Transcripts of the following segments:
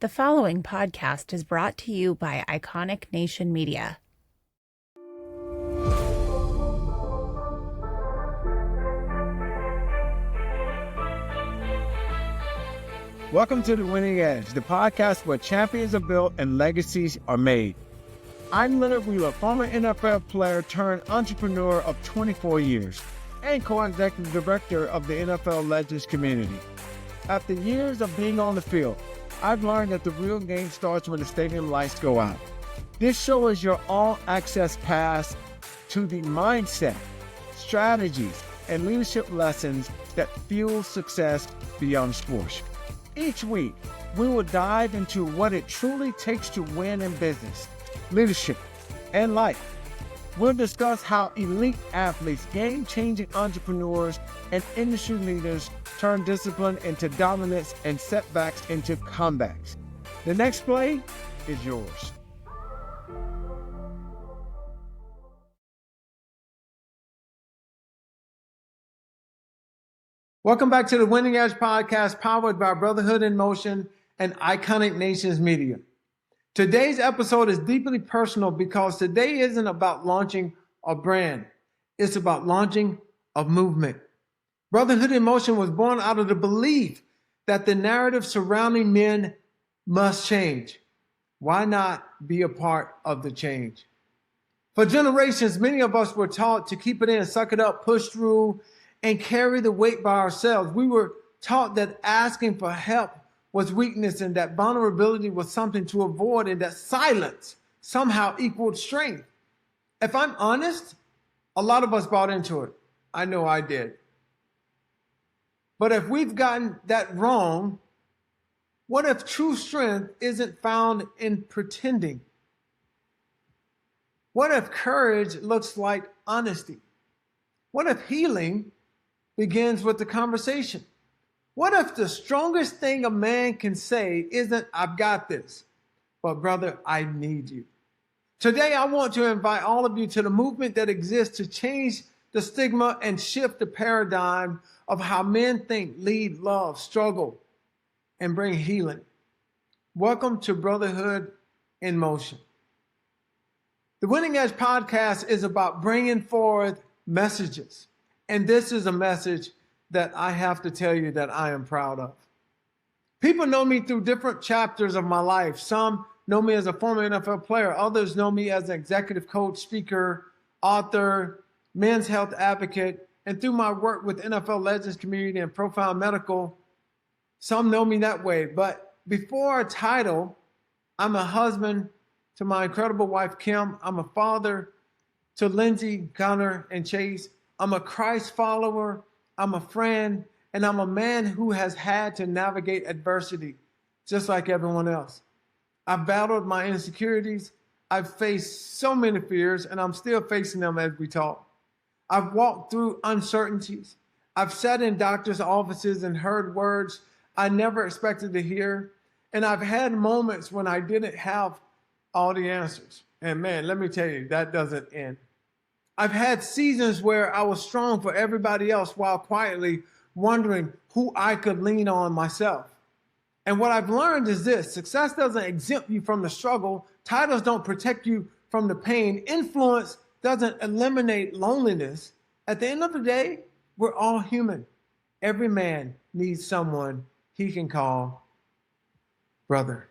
The following podcast is brought to you by Iconic Nation Media. Welcome to The Winning Edge, the podcast where champions are built and legacies are made. I'm Leonard Wheeler, former NFL player turned entrepreneur of 24 years and co-executive director of the NFL Legends community. After years of being on the field, I've learned that the real game starts when the stadium lights go out. This show is your all-access pass to the mindset, strategies, and leadership lessons that fuel success beyond sports. Each week, we will dive into what it truly takes to win in business, leadership, and life. We'll discuss how elite athletes, game-changing entrepreneurs, and industry leaders turn discipline into dominance and setbacks into comebacks. The next play is yours. Welcome back to the Winning Edge podcast, powered by Brotherhood in Motion and Iconic Nations Media. Today's episode is deeply personal because today isn't about launching a brand. It's about launching a movement. Brotherhood in Motion was born out of the belief that the narrative surrounding men must change. Why not be a part of the change? For generations, many of us were taught to keep it in, suck it up, push through, and carry the weight by ourselves. We were taught that asking for help was weakness and that vulnerability was something to avoid and that silence somehow equaled strength. If I'm honest, a lot of us bought into it. I know I did. But if we've gotten that wrong, what if true strength isn't found in pretending? What if courage looks like honesty? What if healing begins with the conversation? What if the strongest thing a man can say isn't, "I've got this," but "Brother, I need you"? Today, I want to invite all of you to the movement that exists to change the stigma and shift the paradigm of how men think, lead, love, struggle, and bring healing. Welcome to Brotherhood in Motion. The Winning Edge podcast is about bringing forth messages. And this is a message that I have to tell you that I am proud of. People know me through different chapters of my life. Some know me as a former NFL player. Others know me as an executive coach, speaker, author, men's health advocate, and through my work with NFL Legends community and Profound Medical. Some know me that way. But before a title, I'm a husband to my incredible wife, Kim. I'm a father to Lindsay, Connor, and Chase. I'm a Christ follower, I'm a friend, and I'm a man who has had to navigate adversity, just like everyone else. I've battled my insecurities, I've faced so many fears, and I'm still facing them as we talk. I've walked through uncertainties. I've sat in doctors' offices and heard words I never expected to hear, and I've had moments when I didn't have all the answers. And man, let me tell you, that doesn't end. I've had seasons where I was strong for everybody else while quietly wondering who I could lean on myself. And what I've learned is this: success doesn't exempt you from the struggle. Titles don't protect you from the pain. Influence doesn't eliminate loneliness. At the end of the day, we're all human. Every man needs someone he can call brother.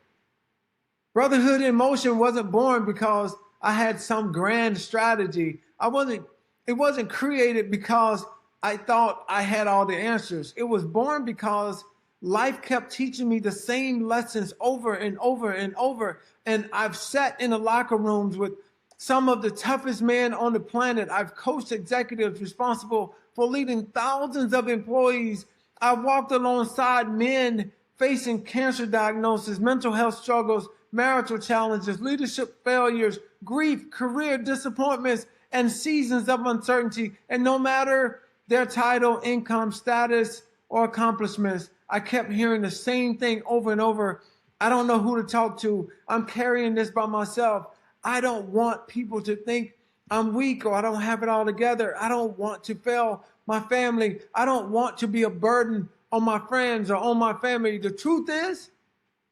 Brotherhood in Motion wasn't born because I had some grand strategy. It wasn't created because I thought I had all the answers. It was born because life kept teaching me the same lessons over and over and over. And I've sat in the locker rooms with some of the toughest men on the planet. I've coached executives responsible for leading thousands of employees. I've walked alongside men facing cancer diagnosis, mental health struggles, marital challenges, leadership failures, grief, career disappointments, and seasons of uncertainty. And no matter their title, income, status, or accomplishments, I kept hearing the same thing over and over. I don't know who to talk to. I'm carrying this by myself. I don't want people to think I'm weak or I don't have it all together. I don't want to fail my family. I don't want to be a burden on my friends or on my family. The truth is,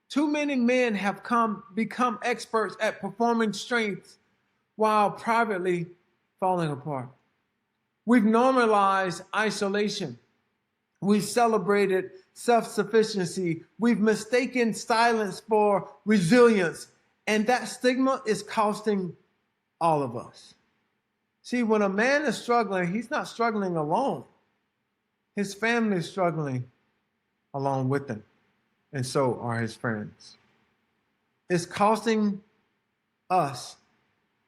Too many men have become experts at performing strengths while privately falling apart. We've normalized isolation. We've celebrated self-sufficiency. We've mistaken silence for resilience. And that stigma is costing all of us. See, when a man is struggling, he's not struggling alone. His family is struggling along with him. And so are his friends. It's costing us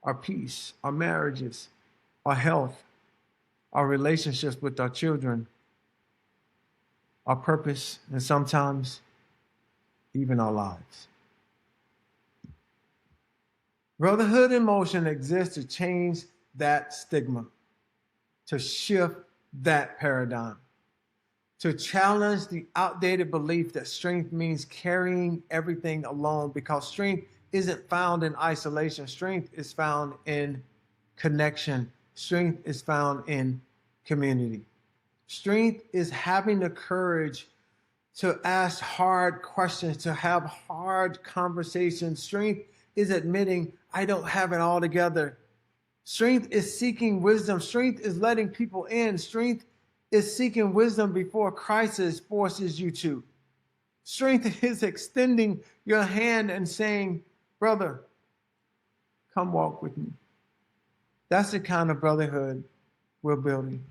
our peace, our marriages, our health, our relationships with our children, our purpose, and sometimes even our lives. Brotherhood in Motion exists to change that stigma, to shift that paradigm, to challenge the outdated belief that strength means carrying everything alone, because strength isn't found in isolation. Strength is found in connection. Strength is found in community. Strength is having the courage to ask hard questions, to have hard conversations. Strength is admitting, I don't have it all together. Strength is seeking wisdom. Strength is letting people in. Strength is seeking wisdom before crisis forces you to. Strength is extending your hand and saying, brother, come walk with me. That's the kind of brotherhood we're building.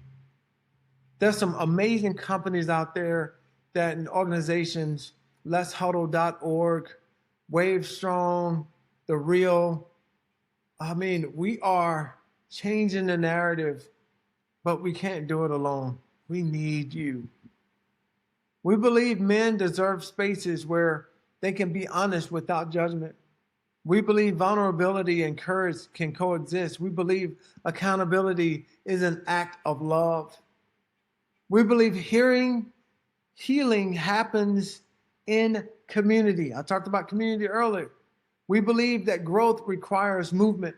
There's some amazing companies out there that in organizations, letshuddle.org, Wave Strong, The Real. I mean, we are changing the narrative, but we can't do it alone. We need you. We believe men deserve spaces where they can be honest without judgment. We believe vulnerability and courage can coexist. We believe accountability is an act of love. We believe healing happens in community. I talked about community earlier. We believe that growth requires movement.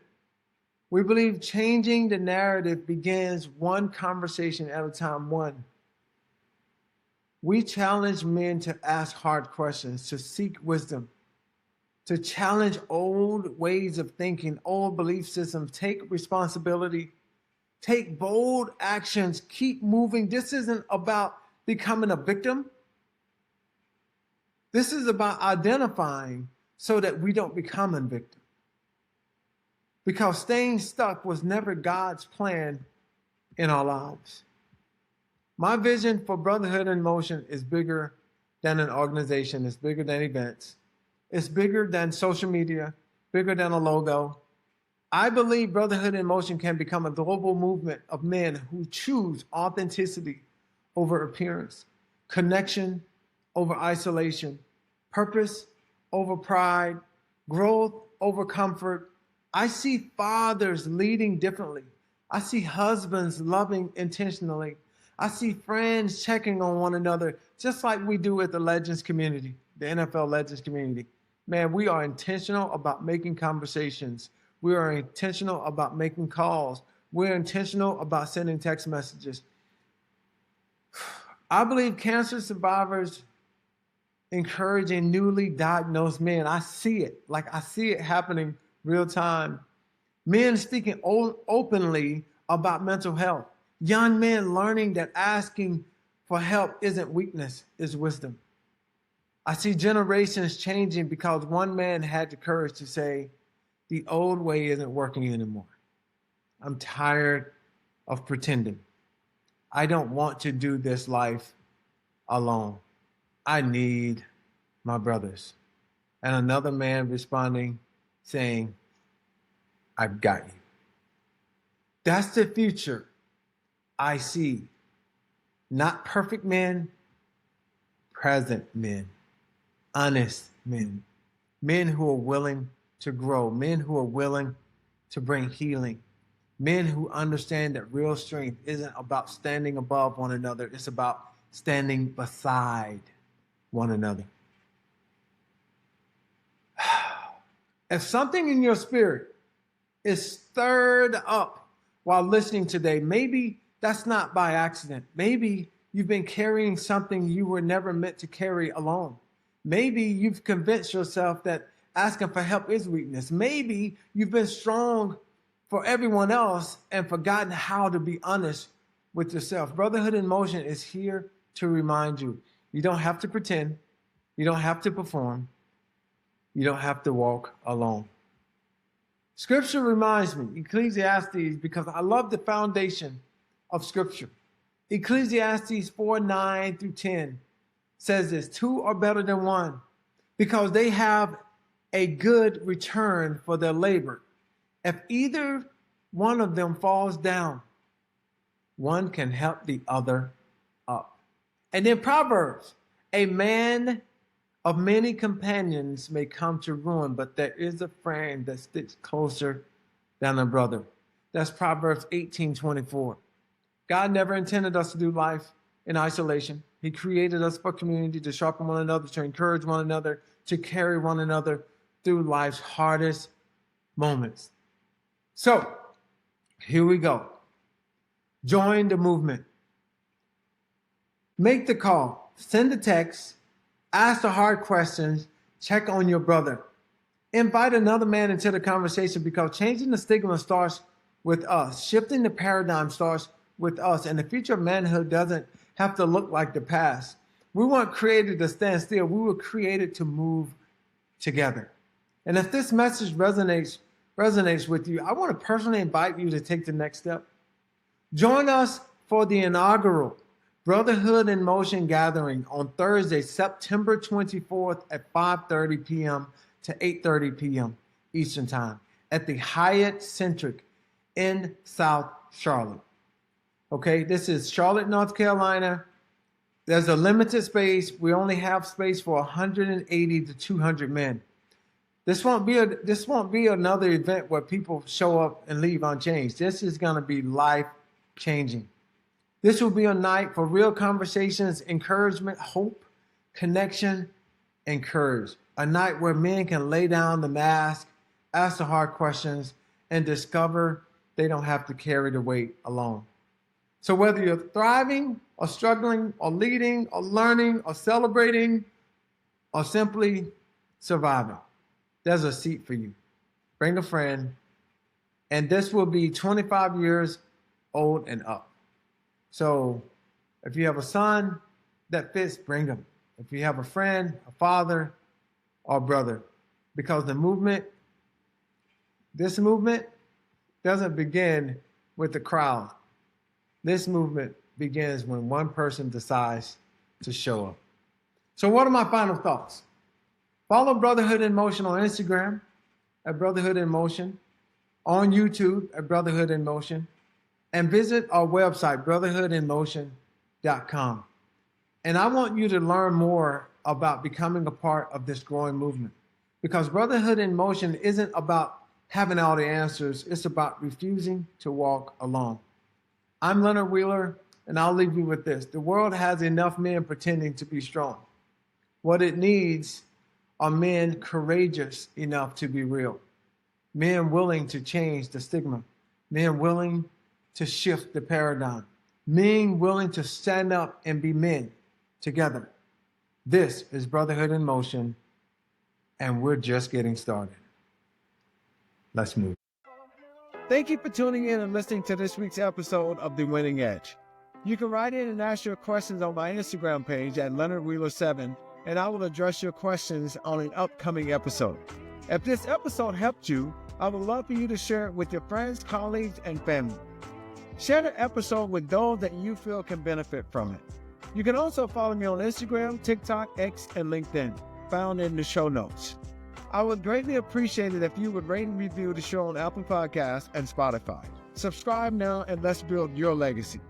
We believe changing the narrative begins one conversation at a time. We challenge men to ask hard questions, to seek wisdom, to challenge old ways of thinking, old belief systems, take responsibility, take bold actions, keep moving. This isn't about becoming a victim. This is about identifying so that we don't become a victim. Because staying stuck was never God's plan in our lives. My vision for Brotherhood in Motion is bigger than an organization. It's bigger than events. It's bigger than social media, bigger than a logo. I believe Brotherhood in Motion can become a global movement of men who choose authenticity over appearance, connection over isolation, purpose over pride, growth over comfort. I see fathers leading differently. I see husbands loving intentionally. I see friends checking on one another, just like we do at the Legends community, the NFL Legends community. Man, we are intentional about making conversations. We are intentional about making calls. We're intentional about sending text messages. I believe cancer survivors encouraging newly diagnosed men. I see it. I see it happening real time. Men speaking openly about mental health. Young men learning that asking for help isn't weakness, it's wisdom. I see generations changing because one man had the courage to say, the old way isn't working anymore. I'm tired of pretending. I don't want to do this life alone. I need my brothers. And another man responding, saying, I've got you. That's the future I see. Not perfect men, present men, honest men, men who are willing to grow, men who are willing to bring healing, men who understand that real strength isn't about standing above one another, it's about standing beside one another. If something in your spirit is stirred up while listening today, maybe that's not by accident. Maybe you've been carrying something you were never meant to carry alone. Maybe you've convinced yourself that asking for help is weakness. Maybe you've been strong for everyone else and forgotten how to be honest with yourself. Brotherhood in Motion is here to remind you. You don't have to pretend. You don't have to perform. You don't have to walk alone. Scripture reminds me, Ecclesiastes, because I love the foundation of Scripture. Ecclesiastes 4:9-10 says this: two are better than one because they have a good return for their labor. If either one of them falls down, one can help the other up. And then Proverbs, a man of many companions may come to ruin, but there is a friend that sticks closer than a brother. That's Proverbs 18:24. God never intended us to do life in isolation. He created us for community, to sharpen one another, to encourage one another, to carry one another through life's hardest moments. So, here we go. Join the movement. Make the call. Send the text. Ask the hard questions. Check on your brother. Invite another man into the conversation, because changing the stigma starts with us. Shifting the paradigm starts with us. And the future of manhood doesn't have to look like the past. We weren't created to stand still. We were created to move together. And if this message resonates with you, I want to personally invite you to take the next step. Join us for the inaugural Brotherhood in Motion gathering on Thursday, September 24th at 5:30 p.m. to 8:30 p.m. Eastern Time at the Hyatt Centric in South Charlotte. Okay, this is Charlotte, North Carolina. There's a limited space. We only have space for 180 to 200 men. This won't be another event where people show up and leave unchanged. This is going to be life-changing. This will be a night for real conversations, encouragement, hope, connection, and courage. A night where men can lay down the mask, ask the hard questions, and discover they don't have to carry the weight alone. So whether you're thriving or struggling or leading or learning or celebrating or simply surviving, there's a seat for you. Bring a friend. And this will be 25 years old and up. So if you have a son that fits, bring him. If you have a friend, a father, or a brother, because this movement doesn't begin with the crowd. This movement begins when one person decides to show up. So what are my final thoughts? Follow Brotherhood in Motion on Instagram at Brotherhood in Motion, on YouTube at Brotherhood in Motion, and visit our website, brotherhoodinmotion.com. And I want you to learn more about becoming a part of this growing movement, because Brotherhood in Motion isn't about having all the answers. It's about refusing to walk alone. I'm Leonard Wheeler, and I'll leave you with this. The world has enough men pretending to be strong. What it needs are men courageous enough to be real. Men willing to change the stigma. Men willing to shift the paradigm. Men willing to stand up and be men together. This is Brotherhood in Motion, and we're just getting started. Let's move. Thank you for tuning in and listening to this week's episode of The Winning Edge. You can write in and ask your questions on my Instagram page at Leonard Wheeler 7, and I will address your questions on an upcoming episode. If this episode helped you, I would love for you to share it with your friends, colleagues, and family. Share the episode with those that you feel can benefit from it. You can also follow me on Instagram, TikTok, X, and LinkedIn, found in the show notes. I would greatly appreciate it if you would rate and review the show on Apple Podcasts and Spotify. Subscribe now, and let's build your legacy.